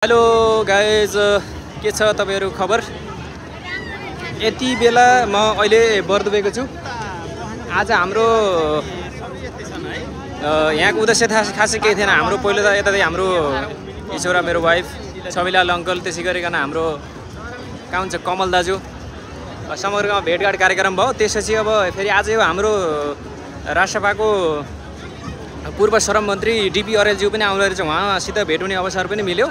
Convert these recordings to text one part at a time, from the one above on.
Hello guys, के छ तपाईहरु खबर? यति बेला म अहिले बर्दुबेको छु। आज हाम्रो यहाँको उद्देश्य खासै केही थिएन। हाम्रो पहिलो त यता हाम्रो ईश्वरा मेरो वाइफ, छविलाल अङ्कल, त्यसै गरिकन हाम्रो कहाँ हुन्छ कमल दाजु समग्रमा भेटघाट कार्यक्रम भयो। त्यसपछि अब फेरि आज यो हाम्रो राष्ट्रसभाको पूर्व श्रम मन्त्री डीपी अरेलज्यू पनि आउनु रहेछ। उहाँसित भेट हुने अवसर पनि मिल्यो।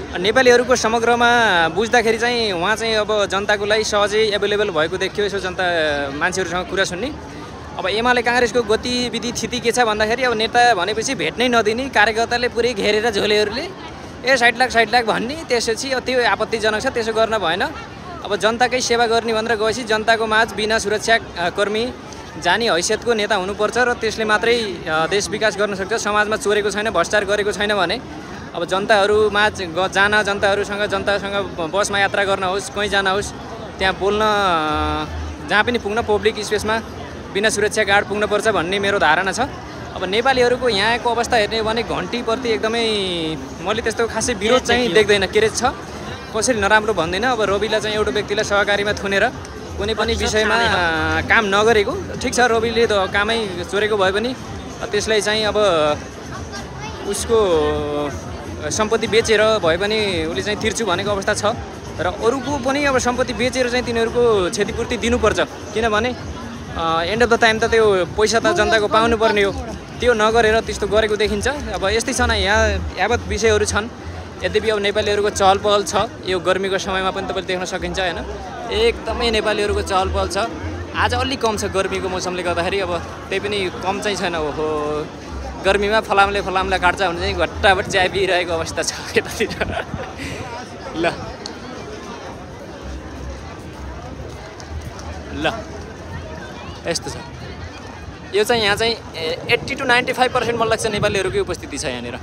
नेपालीहरूको समग्रमा बुझ्दाखेरि चाहिँ उहाँ चाहिँ अब जनताको लागि सहजै एभाइलेबल भएको देखियो। यसो जनता मान्छेहरूसँग कुरा सुन्ने। अब एमाले काङ्ग्रेसको गतिविधि स्थिति के छ भन्दाखेरि अब नेता भनेपछि भेट्नै नदिने, कार्यकर्ताले पुरै घेरेर झोलेहरूले साइड लाख भन्ने। त्यसपछि अब त्यो आपत्तिजनक छ, त्यसो गर्न भएन। अब जनताकै सेवा गर्ने भनेर गएपछि जनताको माझ बिना सुरक्षाकर्मी जाने हैसियतको नेता हुनुपर्छ र त्यसले मात्रै देश विकास गर्न सक्छ। समाजमा चोरेको छैन, भ्रष्टाचार गरेको छैन भने अब जनताहरूमा जान, जनतासँग बसमा यात्रा गर्न होस्, कहीँ जान होस्, त्यहाँ बोल्न, जहाँ पनि पुग्न पब्लिक स्पेसमा बिना सुरक्षा गार्ड पुग्नुपर्छ भन्ने मेरो धारणा छ। अब नेपालीहरूको यहाँको अवस्था हेर्ने भने घन्टीप्रति एकदमै मैले त्यस्तो खासै विरोध चाहिँ देख्दैन। के रे छ कसरी नराम्रो भन्दैन। अब रविलाई चाहिँ एउटा व्यक्तिलाई सहकारीमा थुनेर कुनै पनि विषयमा काम नगरेको ठिक छ। रविले त कामै चोरेको भए पनि त्यसलाई चाहिँ अब उसको सम्पत्ति बेचेर भए पनि उसले चाहिँ तिर्छु भनेको अवस्था छ। र अरूको पनि अब सम्पत्ति बेचेर चाहिँ तिनीहरूको क्षतिपूर्ति दिनुपर्छ। किनभने एन्ड अफ द टाइम त त्यो पैसा त जनताको पाउनुपर्ने हो। त्यो नगरेर त्यस्तो गरेको देखिन्छ। अब यस्तै छन्, यहाँ यावत विषयहरू छन्। यद्यपि अब नेपालीहरूको चहल पहल छ। यो गर्मीको समयमा पनि तपाईँले देख्न सकिन्छ होइन, एकदमै नेपालीहरूको चहल पहल छ। आज अलिक कम छ गर्मीको मौसमले गर्दाखेरि। अब त्यही पनि कम चाहिँ छैन। ओहो, गर्मीमा फलामले काट्छ भने चाहिँ घट्टाबाट चिया पिइरहेको अवस्था छ यतातिर। ल यस्तो छ। यो चाहिँ यहाँ चाहिँ 80 to 95% मलाई लाग्छ नेपालीहरूकै उपस्थिति छ यहाँनिर।